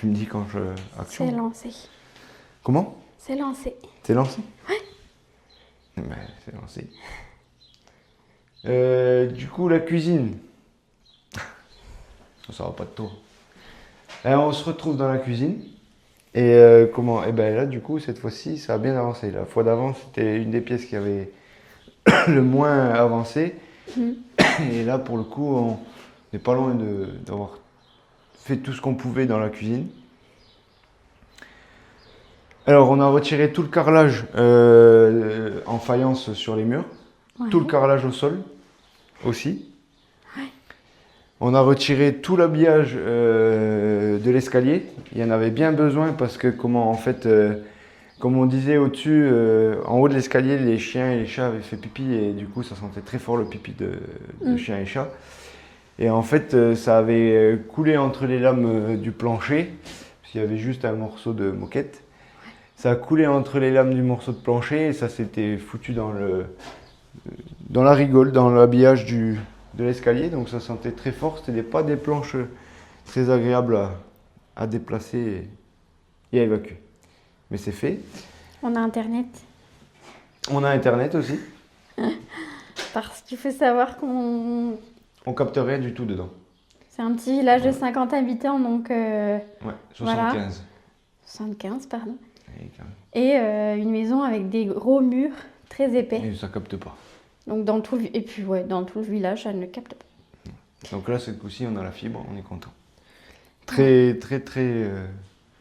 Tu me dis quand je... Action. C'est lancé. Comment? C'est lancé. C'est lancé? Ouais. Ben, c'est lancé. Du coup, la cuisine. Ça va pas de tour. On se retrouve dans la cuisine. Et comment? Et ben là, du coup, cette fois-ci, ça a bien avancé. La fois d'avant, c'était une des pièces qui avait le moins avancé. Et là, pour le coup, on n'est pas loin d'avoir fait tout ce qu'on pouvait dans la cuisine. Alors, on a retiré tout le carrelage en faïence sur les murs, Ouais. tout le carrelage au sol aussi. Ouais. On a retiré tout l'habillage de l'escalier. Il y en avait bien besoin parce que, comme on disait au-dessus, en haut de l'escalier, les chiens et les chats avaient fait pipi et du coup, ça sentait très fort le pipi de chiens et chats. Et en fait, ça avait coulé entre les lames du plancher, parce qu'il y avait juste un morceau de moquette. Ça a coulé entre les lames du morceau de plancher et ça s'était foutu dans la rigole, dans l'habillage de l'escalier. Donc ça sentait très fort. C'était pas des planches très agréables à déplacer et à évacuer. Mais c'est fait. On a Internet. On a Internet aussi. Parce qu'il faut savoir qu'on... On capte rien du tout dedans. C'est un petit village de 50 habitants, donc... Ouais, 75. Voilà. 75, pardon. Et une maison avec des gros murs très épais. Et ça capte pas. Donc dans tout le... Et puis ouais, dans tout le village, ça ne capte pas. Donc là, cette coup-ci, on a la fibre, on est content. Très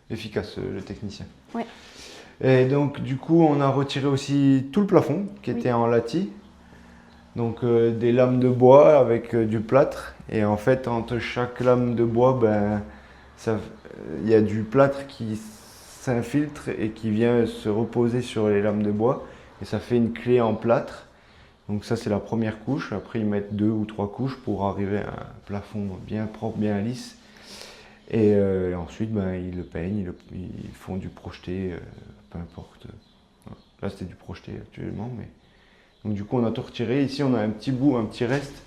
efficace, le technicien. Ouais. Et donc, du coup, on a retiré aussi tout le plafond qui était en latis. Donc, des lames de bois avec du plâtre. Et en fait, entre chaque lame de bois, il y a du plâtre qui s'infiltre et qui vient se reposer sur les lames de bois. Et ça fait une clé en plâtre. Donc ça, c'est la première couche. Après, ils mettent 2 ou 3 couches pour arriver à un plafond bien propre, bien lisse. Et ensuite, ils le peignent, ils font du projeté, peu importe. Là, c'était du projeté actuellement. Donc du coup, on a tout retiré. Ici, on a un petit bout, un petit reste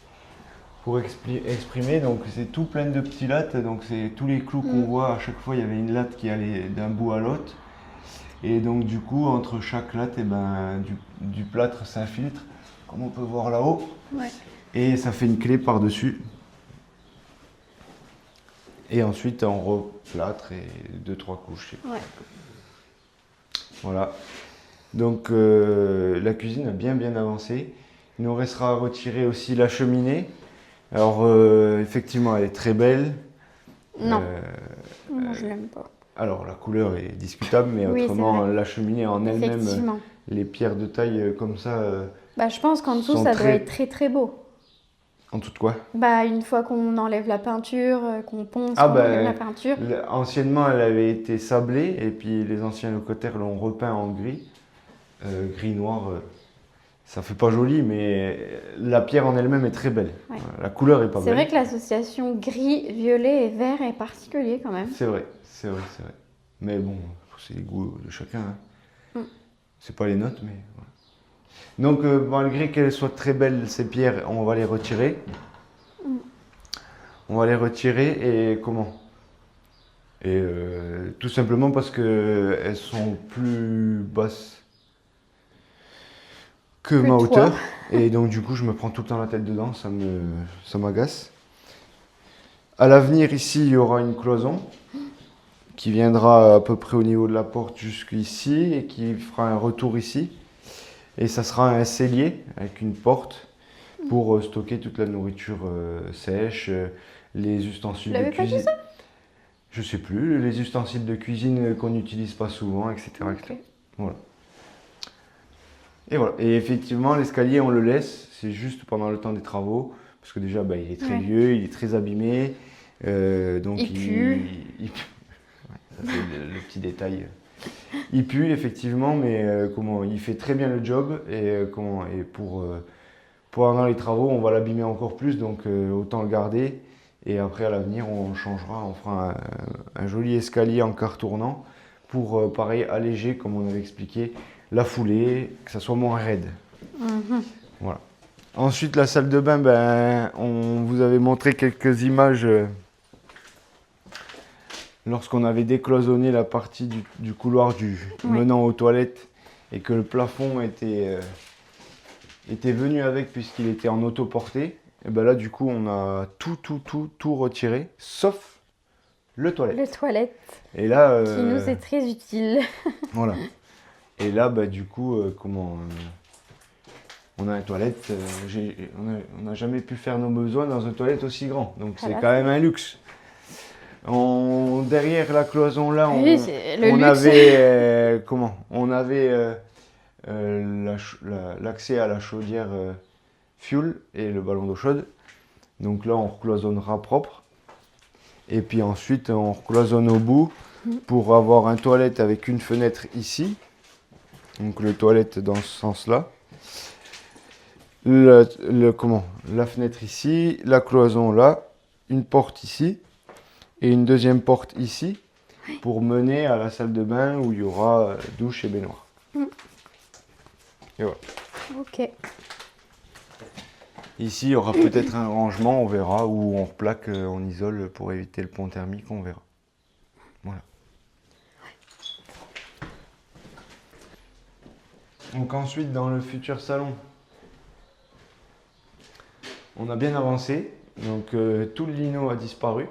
pour exprimer. Donc c'est tout plein de petits lattes. Donc c'est tous les clous qu'on voit. À chaque fois, il y avait une latte qui allait d'un bout à l'autre. Et donc du coup, entre chaque latte, du plâtre s'infiltre, comme on peut voir là-haut. Ouais. Et ça fait une clé par-dessus. Et ensuite, on replâtre et 2-3 couches. Ouais. Voilà. Donc la cuisine a bien avancé. Il nous restera à retirer aussi la cheminée. Alors effectivement, elle est très belle. Non. Moi, je l'aime pas. Alors la couleur est discutable, mais Oui, autrement, la cheminée en elle-même, Effectivement. les pierres de taille comme ça. Je pense qu'en dessous, sont ça doit être très très beau. En dessous de quoi? Une fois qu'on enlève la peinture, qu'on ponce, qu'on enlève la peinture. Anciennement, elle avait été sablée et puis les anciens locataires l'ont repeint en gris. Gris noir, ça fait pas joli, mais la pierre en elle-même est très belle. Ouais. La couleur est pas belle. C'est vrai que l'association gris, violet et vert est particulier quand même. C'est vrai. Mais bon, c'est les goûts de chacun. Hein. C'est pas les notes, mais voilà. Donc malgré qu'elles soient très belles, ces pierres, on va les retirer. On va les retirer et comment? Et tout simplement parce qu'elles sont plus basses que ma hauteur. Et donc du coup, je me prends tout le temps la tête dedans, ça m'agace. À l'avenir, ici, il y aura une cloison qui viendra à peu près au niveau de la porte jusqu'ici et qui fera un retour ici. Et ça sera un cellier avec une porte pour stocker toute la nourriture sèche, les ustensiles de cuisine. Pas dit ça? Je sais plus, les ustensiles de cuisine qu'on n'utilise pas souvent, etc. Okay. Voilà. Et voilà. Et effectivement, l'escalier, on le laisse, c'est juste pendant le temps des travaux, parce que déjà, il est très vieux, il est très abîmé. Donc il pue. Ça, c'est le petit détail. Il pue effectivement, mais il fait très bien le job et pour pendant les travaux, on va l'abîmer encore plus, donc autant le garder. Et après, à l'avenir, on changera, on fera un joli escalier en quart tournant pour, pareil, alléger, comme on avait expliqué, la foulée, que ça soit moins raide. Voilà. Ensuite, la salle de bain, on vous avait montré quelques images lorsqu'on avait décloisonné la partie du couloir menant aux toilettes et que le plafond était venu avec puisqu'il était en autoportée, et ben là du coup on a tout retiré sauf le toilette. Le toilette. Et là, qui nous est très utile. Voilà. Et là bah du coup on a une toilette, on n'a jamais pu faire nos besoins dans une toilette aussi grand, donc c'est quand même un luxe. Derrière la cloison là, on avait l'accès à la chaudière fuel et le ballon d'eau chaude. Donc là, on recloisonnera propre. Et puis ensuite, on recloisonne au bout pour avoir un toilette avec une fenêtre ici. Donc le toilette dans ce sens-là. La fenêtre ici, la cloison là, une porte ici et une deuxième porte ici pour mener à la salle de bain où il y aura douche et baignoire. Et voilà. Ok. Ici, il y aura peut-être un rangement, on verra, ou on replaque, on isole pour éviter le pont thermique, on verra. Voilà. Donc ensuite, dans le futur salon, on a bien avancé. Donc tout le lino a disparu.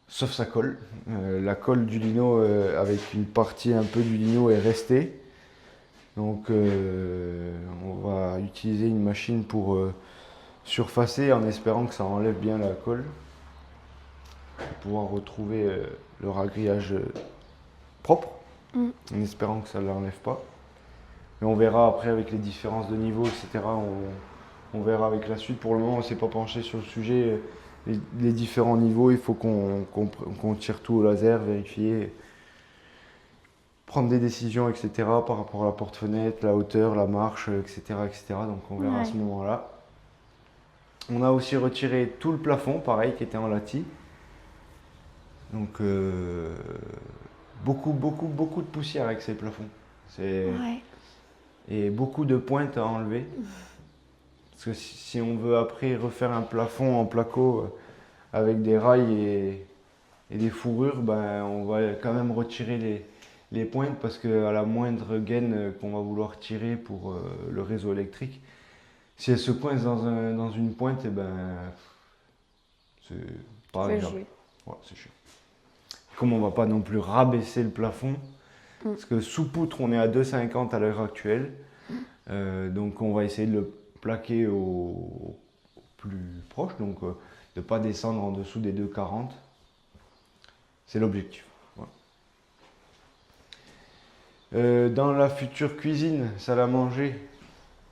Sauf sa colle. La colle du lino, avec une partie un peu du lino, est restée. Donc on va utiliser une machine pour surfacer en espérant que ça enlève bien la colle. Pour pouvoir retrouver le ragriage propre. En espérant que ça ne l'enlève pas. Mais on verra après avec les différences de niveau, etc. On verra avec la suite. Pour le moment, on ne s'est pas penché sur le sujet. Les différents niveaux, il faut qu'on tire tout au laser, vérifier, prendre des décisions, etc. par rapport à la porte-fenêtre, la hauteur, la marche, etc. Donc on verra à ce moment-là. On a aussi retiré tout le plafond, pareil, qui était en lati. Donc beaucoup de poussière avec ces plafonds. Et beaucoup de pointes à enlever. Parce que si on veut après refaire un plafond en placo avec des rails et des fourrures, ben, on va quand même retirer les pointes parce qu'à la moindre gaine qu'on va vouloir tirer pour le réseau électrique, si elle se coince dans une pointe, et ben, c'est pas agréable. Ouais, c'est chiant. Comme on ne va pas non plus rabaisser le plafond, parce que sous poutre on est à 2,50 à l'heure actuelle, donc on va essayer de le plaquer au plus proche, donc de ne pas descendre en dessous des 2,40. C'est l'objectif. Voilà. Dans la future cuisine, salle à manger,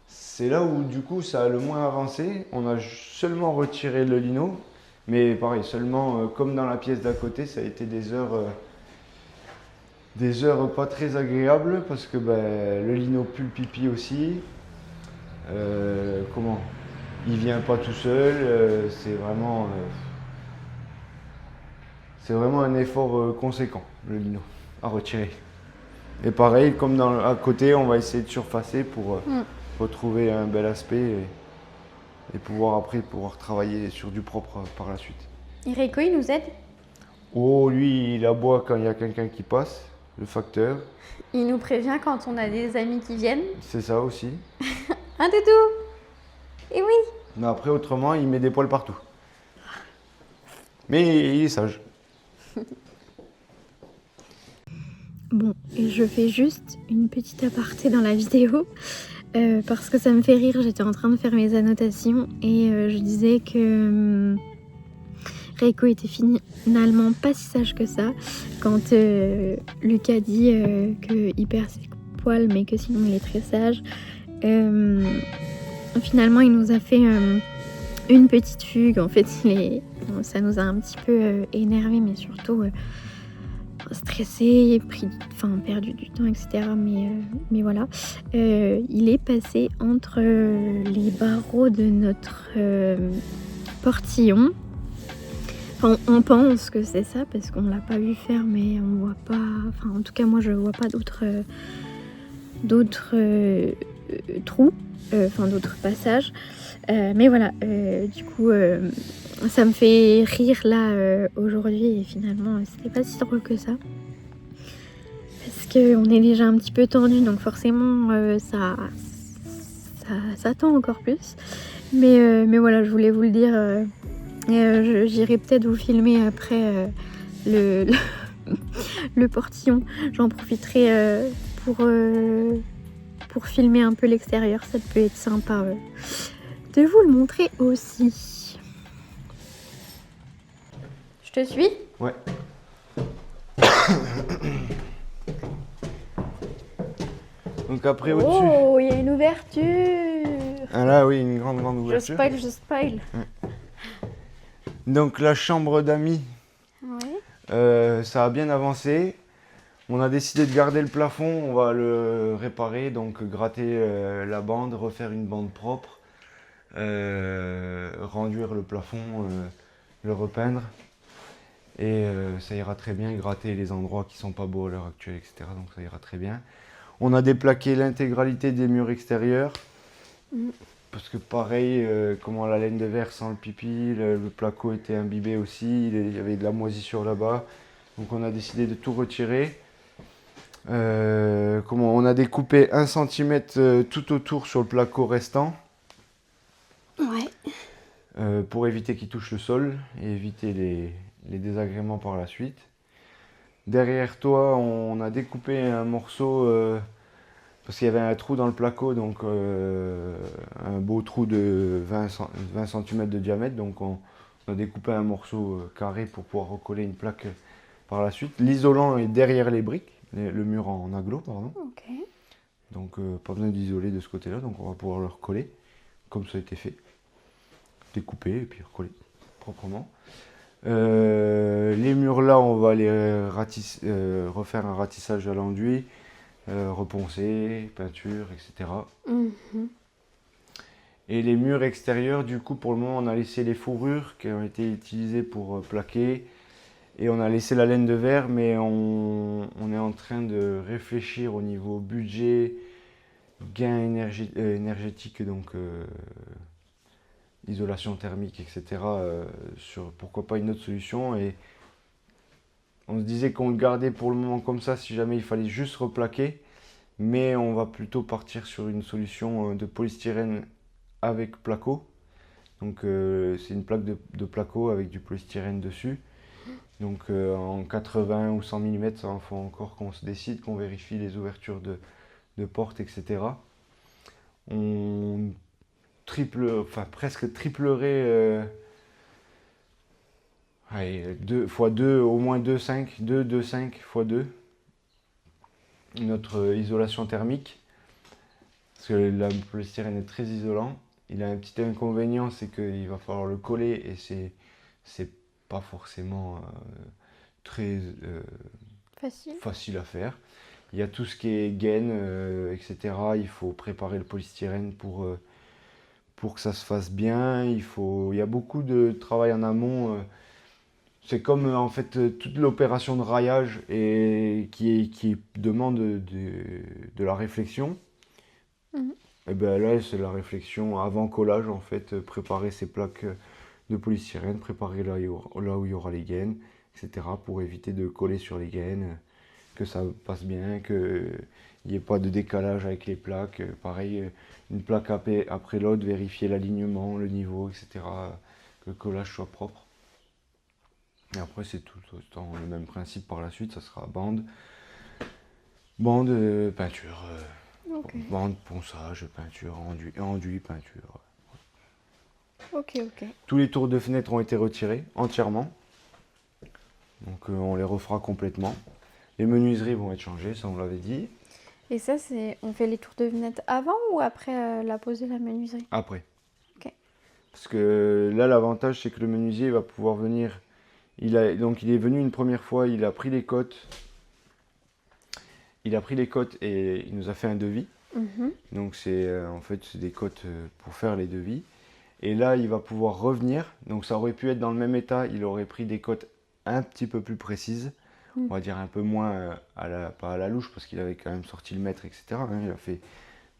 c'est là où du coup ça a le moins avancé. On a seulement retiré le lino, mais pareil, seulement comme dans la pièce d'à côté, ça a été des heures pas très agréables parce que le lino pue le pipi aussi. Il vient pas tout seul, c'est vraiment un effort conséquent, le lino, à retirer. Et pareil, comme à côté, on va essayer de surfacer pour retrouver un bel aspect et pouvoir travailler sur du propre par la suite. Et Reiko, il nous aide? Oh, lui, il aboie quand il y a quelqu'un qui passe, le facteur. Il nous prévient quand on a des amis qui viennent. C'est ça aussi. Un doudou. Et oui. Mais après, autrement, il met des poils partout. Mais il est sage. Bon, et je fais juste une petite aparté dans la vidéo parce que ça me fait rire. J'étais en train de faire mes annotations et je disais que Reiko était finalement pas si sage que ça quand Lucas dit qu'il perd ses poils mais que sinon il est très sage. Finalement, il nous a fait une petite fugue. En fait, ça nous a un petit peu énervé, mais surtout stressé, perdu du temps, etc. Mais voilà. Il est passé entre les barreaux de notre portillon. Enfin, on pense que c'est ça parce qu'on l'a pas vu faire, mais on voit pas. Enfin, en tout cas, moi, je vois pas d'autres trous. enfin d'autres passages. Mais voilà, du coup, ça me fait rire là aujourd'hui et finalement, c'était pas si drôle que ça. Parce qu'on est déjà un petit peu tendu, donc forcément, ça tend encore plus. Mais voilà, je voulais vous le dire. J'irai peut-être vous filmer après le portillon. J'en profiterai pour filmer un peu l'extérieur. Ça peut être sympa de vous le montrer aussi. Je te suis? Ouais. Donc après au-dessus. Oh, il y a une ouverture. Ah là oui, une grande ouverture. Je spoil. Donc la chambre d'amis, Ouais. ça a bien avancé. On a décidé de garder le plafond, on va le réparer, donc gratter la bande, refaire une bande propre, renduire le plafond, le repeindre. Et ça ira très bien, gratter les endroits qui sont pas beaux à l'heure actuelle, etc. Donc ça ira très bien. On a déplaqué l'intégralité des murs extérieurs. Parce que pareil, comment la laine de verre sent le pipi, le placo était imbibé aussi, il y avait de la moisissure là-bas. Donc on a décidé de tout retirer. On a découpé 1 cm tout autour sur le placo restant. Ouais. Pour éviter qu'il touche le sol et éviter les désagréments par la suite. Derrière toi, on a découpé un morceau parce qu'il y avait un trou dans le placo, donc un beau trou de 20 cm de diamètre. Donc on a découpé un morceau carré pour pouvoir recoller une plaque par la suite. L'isolant est derrière les briques, le mur en aglo, pardon. Ok. Donc pas besoin d'isoler de ce côté-là, donc on va pouvoir le recoller comme ça a été fait. Découper et puis recoller proprement. Les murs là, on va les refaire un ratissage à l'enduit, reponcer, peinture, etc. Et les murs extérieurs, du coup, pour le moment, on a laissé les fourrures qui ont été utilisées pour plaquer. Et on a laissé la laine de verre, mais on est en train de réfléchir au niveau budget, gain énergétique, donc isolation thermique, etc. Sur pourquoi pas une autre solution. Et on se disait qu'on le gardait pour le moment comme ça, si jamais il fallait juste replaquer. Mais on va plutôt partir sur une solution de polystyrène avec placo. Donc c'est une plaque de placo avec du polystyrène dessus. Donc en 80 ou 100 mm, ça en faut encore qu'on se décide, qu'on vérifie les ouvertures de portes, etc. On presque triplerait allez, 2 x 2, au moins 2,5, 2,5 x 2 notre isolation thermique. Parce que le polystyrène est très isolant. Il a un petit inconvénient, c'est qu'il va falloir le coller et c'est pas forcément très facile à faire. Il y a tout ce qui est gaine, etc. Il faut préparer le polystyrène pour que ça se fasse bien. Il y a beaucoup de travail en amont. C'est comme en fait toute l'opération de raillage qui demande de la réflexion. Et ben là, c'est la réflexion avant collage en fait, préparer ces plaques de polystyrène, préparer là où il y aura les gaines, etc. pour éviter de coller sur les gaines, que ça passe bien, qu'il n'y ait pas de décalage avec les plaques. Pareil, une plaque après l'autre, vérifier l'alignement, le niveau, etc. Que le collage soit propre. Et après, c'est tout autant le même principe par la suite, ça sera bande, peinture. Okay. Bande, ponçage, peinture, enduit, peinture. Ok. Tous les tours de fenêtre ont été retirés entièrement. Donc on les refera complètement. Les menuiseries vont être changées, ça on l'avait dit. Et ça, on fait les tours de fenêtre avant ou après la pose de la menuiserie? Après. Ok. Parce que là l'avantage c'est que le menuisier va pouvoir venir. Donc il est venu une première fois, il a pris les cotes. Et il nous a fait un devis. Donc c'est en fait c'est des cotes pour faire les devis. Et là il va pouvoir revenir. Donc ça aurait pu être dans le même état, il aurait pris des cotes un petit peu plus précises. On va dire un peu moins pas à la louche parce qu'il avait quand même sorti le mètre, etc. Il a fait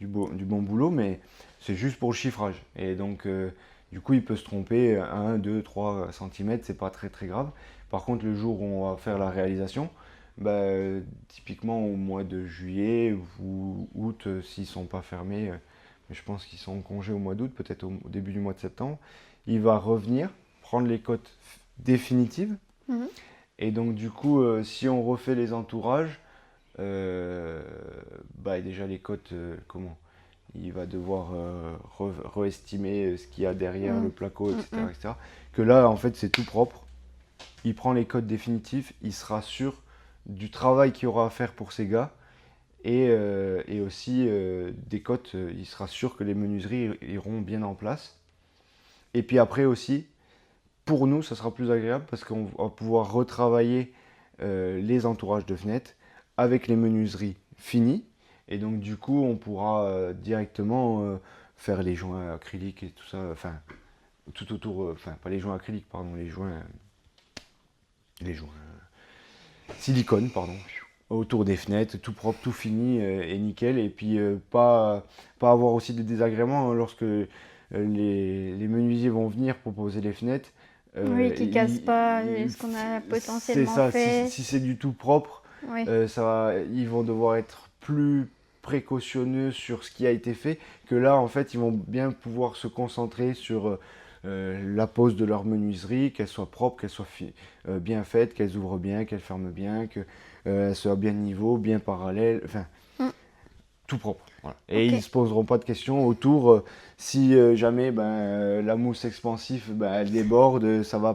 du bon boulot, mais c'est juste pour le chiffrage. Et donc, du coup, il peut se tromper 1, 2, 3 cm, c'est pas très très grave. Par contre, le jour où on va faire la réalisation, bah, typiquement au mois de juillet ou août, s'ils sont pas fermés, mais je pense qu'ils sont en congé au mois d'août, peut-être au début du mois de septembre, il va revenir, prendre les cotes définitives. Mhm. Et donc, du coup, si on refait les entourages, bah, déjà les cotes, comment? Il va devoir réestimer ce qu'il y a derrière le placo, etc., etc. Que là, en fait, c'est tout propre. Il prend les cotes définitifs, il sera sûr du travail qu'il y aura à faire pour ces gars. Et aussi des cotes, il sera sûr que les menuiseries iront bien en place. Et puis après aussi, pour nous, ça sera plus agréable parce qu'on va pouvoir retravailler les entourages de fenêtres avec les menuiseries finies. Et donc, du coup, on pourra directement faire les joints acryliques et tout ça. Enfin, tout autour. Enfin, pas les joints acryliques, pardon, les joints. Les joints. Silicone, pardon. Autour des fenêtres, tout propre, tout fini et nickel. Et puis, pas avoir aussi des désagréments lorsque les menuisiers vont venir proposer les fenêtres. Oui, qui casse pas ce qu'on a C'est potentiellement ça, fait. si c'est du tout propre, Oui. ils vont devoir être plus précautionneux sur ce qui a été fait, que là, en fait, ils vont bien pouvoir se concentrer sur la pose de leur menuiserie, qu'elle soit propre, qu'elle soit bien faite, qu'elles ouvrent bien, qu'elles ferment bien, qu'elles soient bien niveau, bien parallèle, enfin, tout propre. Voilà. Et Ok. ils ne se poseront pas de questions autour si jamais la mousse expansive elle déborde, ça va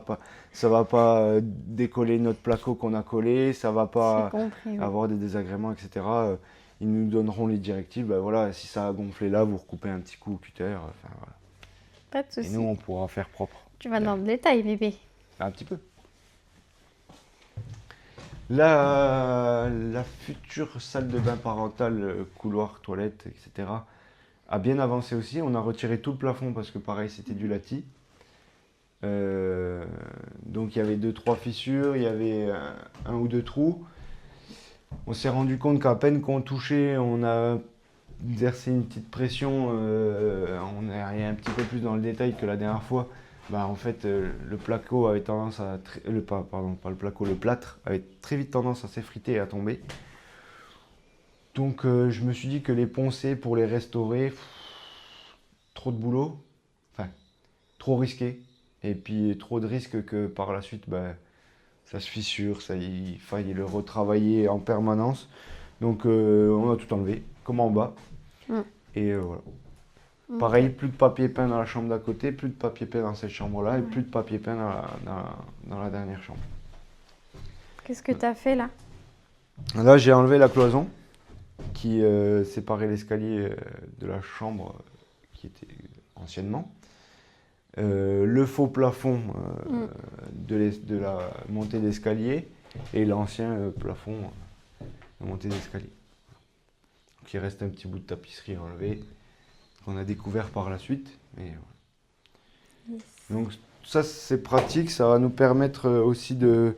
pas décoller notre placo qu'on a collé, ça va J'ai pas compris. Oui. avoir des désagréments, etc. Ils nous donneront les directives. Voilà, si ça a gonflé là, vous recoupez un petit coup au cutter. Enfin, voilà. Pas de Et souci. nous, on pourra faire propre. Tu vas dans le détail, bébé. Un petit peu. La future salle de bain parentale, couloir, toilette, etc., a bien avancé aussi. On a retiré tout le plafond parce que pareil, c'était du lati. Donc il y avait 2-3 fissures, il y avait un ou deux trous. On s'est rendu compte qu'à peine qu'on touchait, on a exercé une petite pression. On est allé un petit peu plus dans le détail que la dernière fois. En fait, le placo avait tendance à. Pardon, pas le placo, le plâtre avait très vite tendance à s'effriter et à tomber. Donc je me suis dit que les poncer pour les restaurer, trop de boulot, enfin trop risqué, et puis trop de risques que par la suite ça se fissure, il faille le retravailler en permanence. Donc on a tout enlevé, comme en bas, et voilà. Pareil, plus de papier peint dans la chambre d'à côté, plus de papier peint dans cette chambre-là, et plus de papier peint dans la dernière chambre. Qu'est-ce que tu as fait là? Là, j'ai enlevé la cloison qui séparait l'escalier de la chambre qui était anciennement. Le faux plafond de la montée d'escalier et l'ancien plafond de montée d'escalier. Donc il reste un petit bout de tapisserie à enlever qu'on a découvert par la suite. Et voilà. Yes. Donc ça c'est pratique, ça va nous permettre aussi de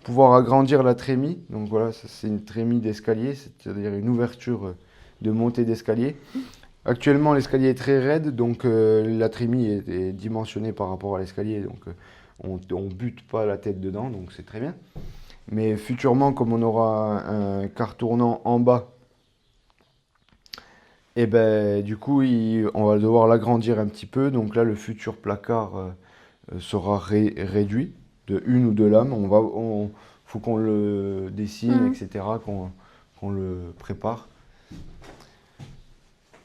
pouvoir agrandir la trémie. Donc voilà, ça c'est une trémie d'escalier, c'est-à-dire une ouverture de montée d'escalier. Actuellement, l'escalier est très raide, donc la trémie est dimensionnée par rapport à l'escalier, donc on bute pas la tête dedans, donc c'est très bien. Mais futurement, comme on aura un quart tournant en bas, et du coup, on va devoir l'agrandir un petit peu. Donc là, le futur placard sera réduit de une ou deux lames. Faut qu'on le dessine, etc., qu'on le prépare.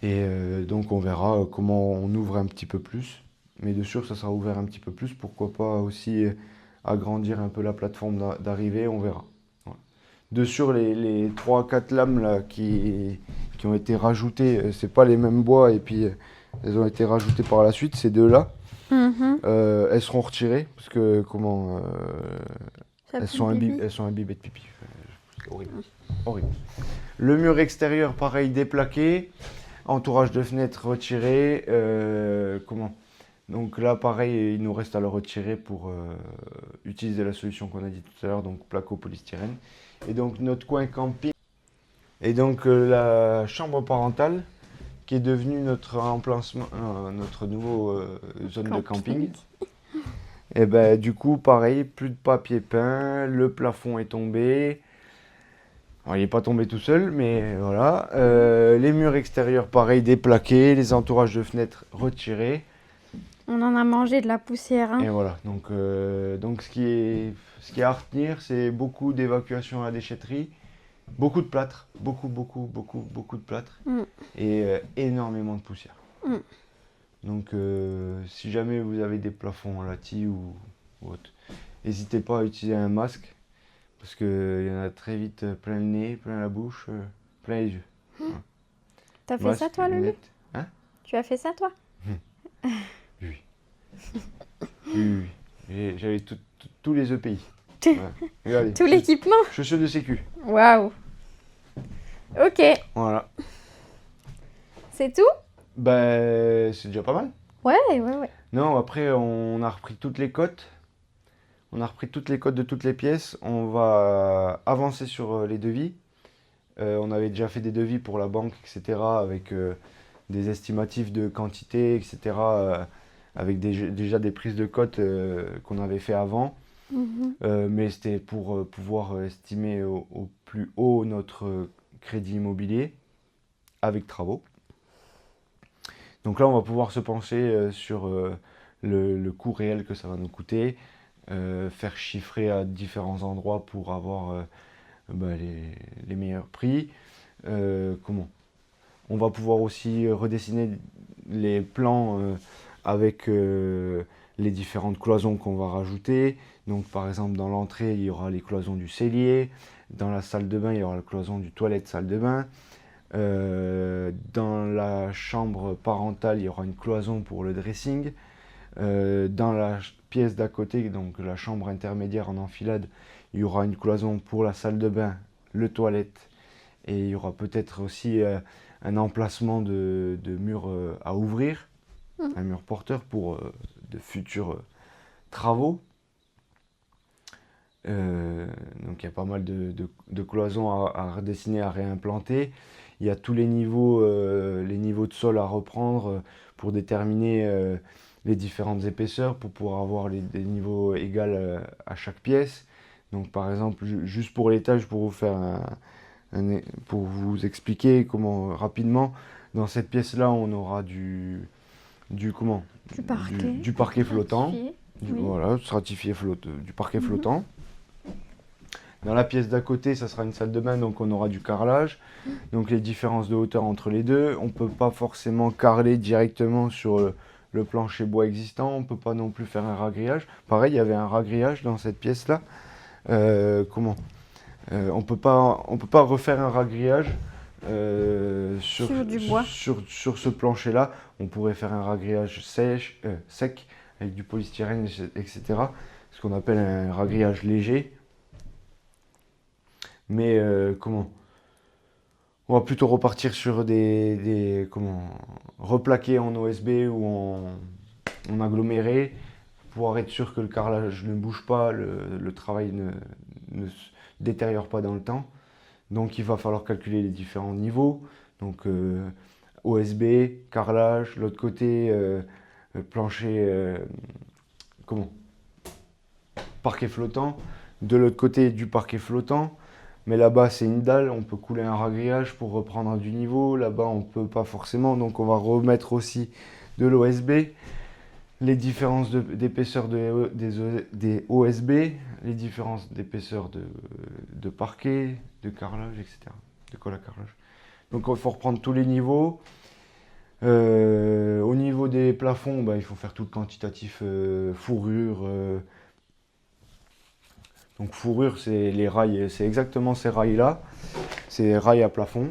Et donc on verra comment on ouvre un petit peu plus. Mais de sûr, ça sera ouvert un petit peu plus. Pourquoi pas aussi agrandir un peu la plateforme d'arrivée, on verra. Voilà. De sûr, les 3-4 lames là, qui ont été rajoutées, c'est pas les mêmes bois et puis elles ont été rajoutées par la suite, ces deux-là. Elles seront retirées parce que elles sont imbibées de pipi. Horrible. Horrible. Le mur extérieur, pareil, déplaqué. Entourage de fenêtre retiré. Donc là, pareil, il nous reste à le retirer pour utiliser la solution qu'on a dit tout à l'heure, donc placo polystyrène. Et donc notre coin camping. Et donc la chambre parentale, qui qui est devenu notre emplacement, notre nouveau zone de camping. Et ben du coup, pareil, plus de papier peint, le plafond est tombé. Alors, il n'est pas tombé tout seul, mais voilà. Les murs extérieurs, pareil, déplaqués, les entourages de fenêtres retirés. On en a mangé de la poussière. Hein. Et voilà, donc ce qui est à retenir, c'est beaucoup d'évacuation à la déchetterie, beaucoup de plâtre, beaucoup de plâtre, et énormément de poussière. Donc si jamais vous avez des plafonds en latis ou autre, n'hésitez pas à utiliser un masque, parce qu'il y en a très vite plein le nez, plein la bouche, plein les yeux. Voilà. T'as fait ça toi, Lulu? Hein? Tu as fait ça toi? Oui. Oui. J'avais tous les EPI. Ouais. Regardez. Tout l'équipement? Chaussures de sécu. Waouh. Ok. Voilà. C'est tout? Ben, c'est déjà pas mal. Ouais. Non, après, on a repris toutes les cotes. On a repris toutes les cotes de toutes les pièces. On va avancer sur les devis. On avait déjà fait des devis pour la banque, etc. avec des estimatifs de quantité, etc. avec déjà des prises de cotes qu'on avait fait avant. Mais c'était pour pouvoir estimer au plus haut notre crédit immobilier avec travaux. Donc là, on va pouvoir se pencher sur le coût réel que ça va nous coûter, faire chiffrer à différents endroits pour avoir les meilleurs prix. On va pouvoir aussi redessiner les plans avec les différentes cloisons qu'on va rajouter. Donc par exemple, dans l'entrée, il y aura les cloisons du cellier. Dans la salle de bain, il y aura la cloison du toilette-salle de bain. Dans la chambre parentale, il y aura une cloison pour le dressing. Dans la pièce d'à côté, donc la chambre intermédiaire en enfilade, il y aura une cloison pour la salle de bain, le toilette, et il y aura peut-être aussi un emplacement de mur à ouvrir, un mur porteur pour de futurs travaux. Donc il y a pas mal de cloisons à redessiner, à réimplanter. Il y a tous les niveaux de sol à reprendre pour déterminer les différentes épaisseurs, pour pouvoir avoir des niveaux égaux à chaque pièce. Donc par exemple, juste pour l'étage, pour vous faire pour vous expliquer comment rapidement, dans cette pièce-là, on aura du parquet flottant. Voilà, stratifié du parquet flottant. Dans la pièce d'à côté, ça sera une salle de bain, donc on aura du carrelage. Donc les différences de hauteur entre les deux. On ne peut pas forcément carreler directement sur le plancher bois existant. On ne peut pas non plus faire un ragrillage. Pareil, il y avait un ragrillage dans cette pièce-là. On ne peut pas refaire un ragrillage sur ce plancher-là. On pourrait faire un ragrillage sec avec du polystyrène, etc. Ce qu'on appelle un ragrillage léger. Mais on va plutôt repartir sur replaquer en OSB ou en aggloméré, pour pouvoir être sûr que le carrelage ne bouge pas, le travail ne se détériore pas dans le temps. Donc il va falloir calculer les différents niveaux. Donc OSB, carrelage, l'autre côté plancher, parquet flottant, de l'autre côté du parquet flottant. Mais là-bas, c'est une dalle, on peut couler un ragrillage pour reprendre du niveau. Là-bas, on ne peut pas forcément, donc on va remettre aussi de l'OSB. Les différences d'épaisseur des OSB, les différences d'épaisseur de parquet, de carrelage, etc. De colle à carrelage. Donc il faut reprendre tous les niveaux. Au niveau des plafonds, il faut faire tout le quantitatif fourrure. Donc fourrure, c'est les rails, c'est exactement ces rails-là, c'est rails à plafond.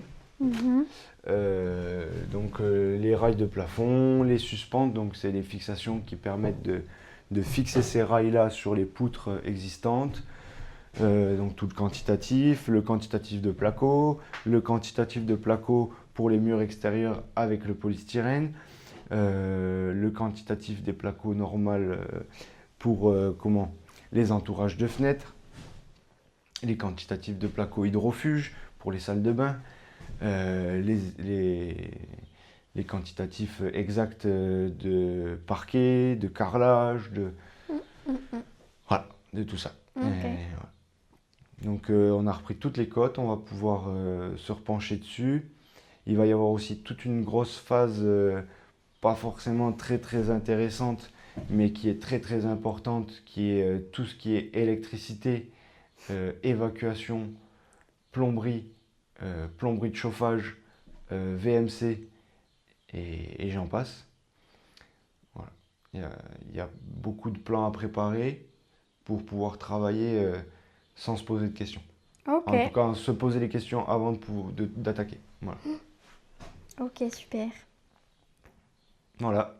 Les rails de plafond, les suspentes, donc c'est les fixations qui permettent de fixer ces rails-là sur les poutres existantes. Donc tout le quantitatif de placo, le quantitatif de placo pour les murs extérieurs avec le polystyrène, le quantitatif des placos normal pour les entourages de fenêtres, les quantitatifs de placo hydrofuge pour les salles de bain, les quantitatifs exacts de parquet, de carrelage, voilà, de tout ça. Ok. Voilà. Donc on a repris toutes les cotes, on va pouvoir se repencher dessus. Il va y avoir aussi toute une grosse phase, pas forcément très intéressante, mais qui est très importante, qui est tout ce qui est électricité, évacuation, plomberie, plomberie de chauffage, VMC et j'en passe. Voilà. Il y a beaucoup de plans à préparer pour pouvoir travailler sans se poser de questions. Ok. En tout cas, se poser les questions avant d'attaquer. Voilà. Ok, super. Voilà.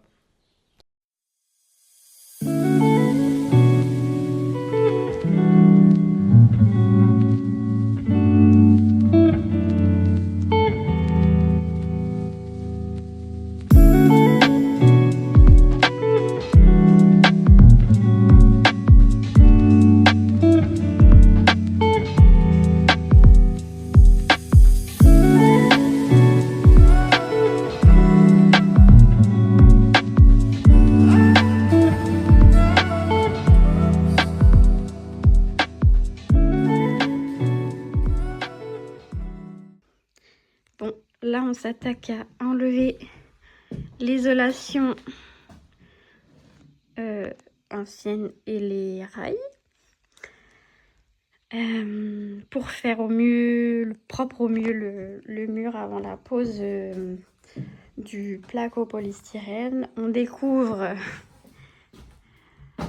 Bon, là on s'attaque à enlever l'isolation ancienne et les rails. Pour faire au mieux, propre au mieux le mur avant la pose du placo polystyrène. On découvre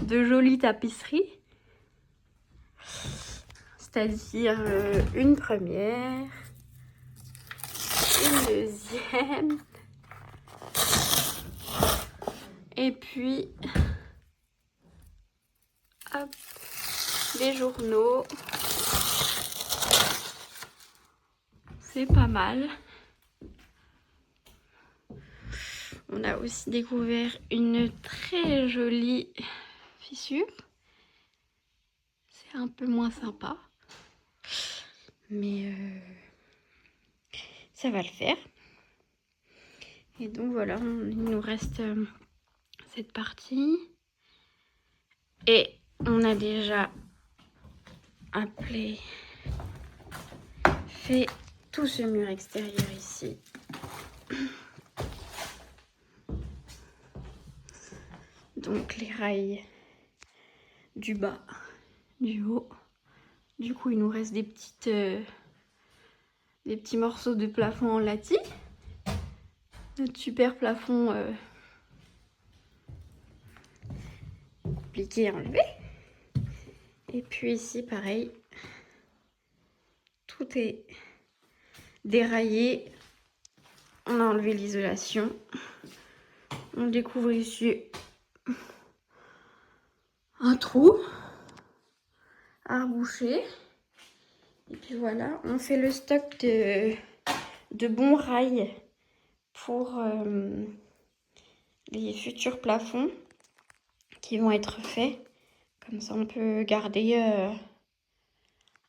de jolies tapisseries, c'est-à-dire une première, une deuxième, et puis hop, des journaux. C'est pas mal. On a aussi découvert une très jolie fissure. C'est un peu moins sympa, mais ça va le faire. Et donc voilà, il nous reste cette partie. Et on a déjà fait tout ce mur extérieur ici. Donc les rails du bas, du haut. Du coup, il nous reste des petits morceaux de plafond en latis. Notre super plafond appliqué et enlevé. Et puis ici, pareil, tout est déraillé. On a enlevé l'isolation. On découvre ici un trou à reboucher. Et puis voilà, on fait le stock de bons rails pour les futurs plafonds qui vont être faits. Comme ça, on peut garder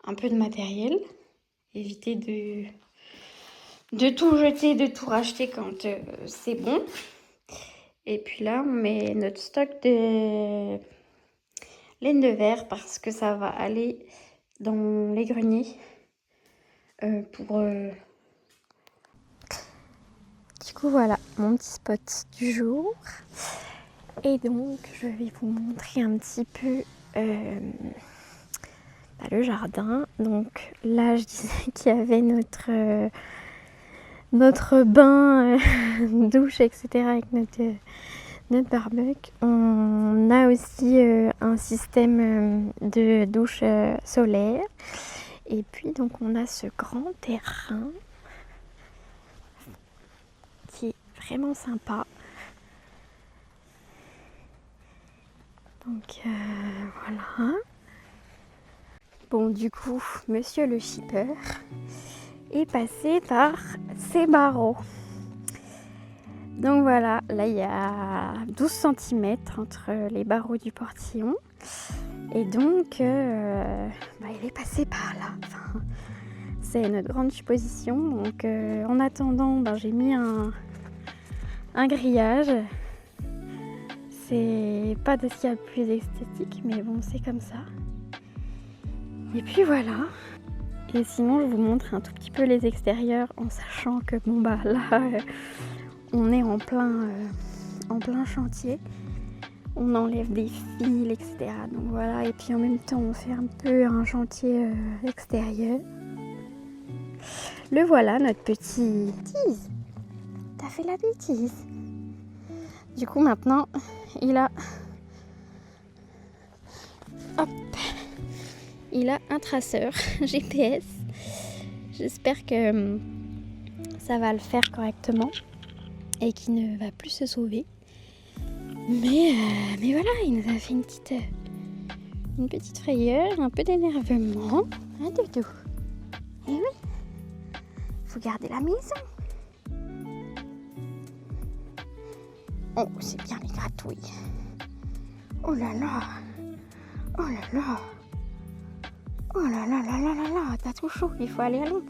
un peu de matériel. Éviter de tout jeter, de tout racheter quand c'est bon. Et puis là, on met notre stock de laine de verre parce que ça va aller dans les greniers pour... Du coup, voilà mon petit spot du jour. Et donc, je vais vous montrer un petit peu le jardin. Donc là, je disais qu'il y avait notre bain, douche, etc. avec notre barbecue. On a aussi un système de douche solaire. Et puis donc on a ce grand terrain qui est vraiment sympa. Donc voilà. Bon, du coup, monsieur le shipper est passé par ces barreaux. Donc voilà, là il y a 12 cm entre les barreaux du portillon. Et donc, il est passé par là. Enfin, c'est notre grande supposition. Donc en attendant, j'ai mis un un grillage. C'est pas de ce qu'il y a de plus esthétique, mais bon, c'est comme ça. Et puis voilà. Et sinon, je vous montre un tout petit peu les extérieurs en sachant que bon bah là, on est en plein chantier. On enlève des fils, etc. Donc voilà. Et puis en même temps, on fait un peu un chantier extérieur. Le voilà, notre petit bêtise. T'as fait la bêtise. Du coup, maintenant, il a... Hop. Il a un traceur GPS. J'espère que ça va le faire correctement et qu'il ne va plus se sauver. Mais voilà, il nous a fait une petite frayeur, un peu d'énervement. Hein, Doudou? Eh oui, faut garder la maison. Oh, c'est bien les gratouilles. Oh là là. Oh là là. Oh là là là là là là. T'as tout chaud, il faut aller à l'ombre.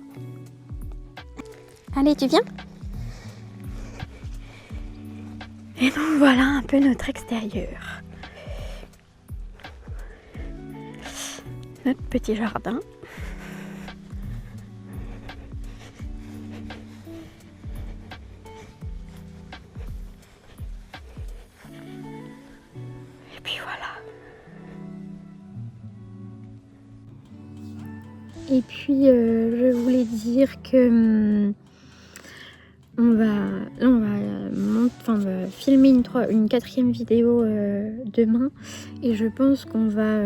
Allez, tu viens? Et donc voilà un peu notre extérieur. Notre petit jardin. Et puis voilà. Et puis je voulais dire que on va filmer une quatrième vidéo demain et je pense qu'on va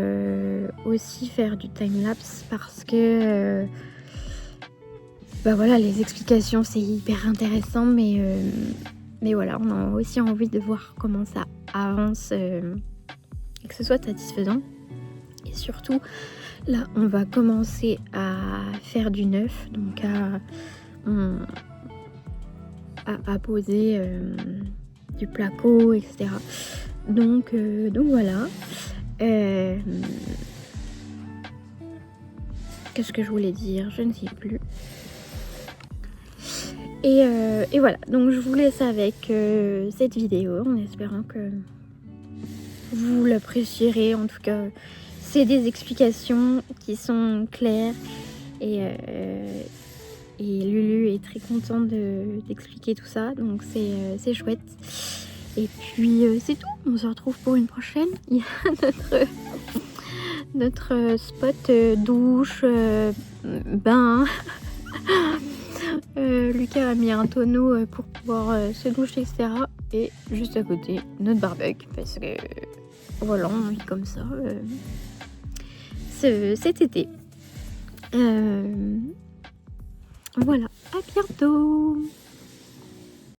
aussi faire du time-lapse parce que bah voilà, les explications c'est hyper intéressant mais voilà, on a aussi envie de voir comment ça avance et que ce soit satisfaisant. Et surtout là on va commencer à faire du neuf, donc à poser du placo, etc. Donc voilà. Qu'est-ce que je voulais dire? Je ne sais plus. Et voilà, donc je vous laisse avec cette vidéo en espérant que vous l'apprécierez. En tout cas, c'est des explications qui sont claires et Lulu est très contente d'expliquer tout ça, donc c'est chouette. Et puis c'est tout, on se retrouve pour une prochaine. Il y a notre spot douche, bain. Lucas a mis un tonneau pour pouvoir se doucher, etc. Et juste à côté, notre barbecue, parce que voilà, on vit comme ça cet été. Voilà, à bientôt!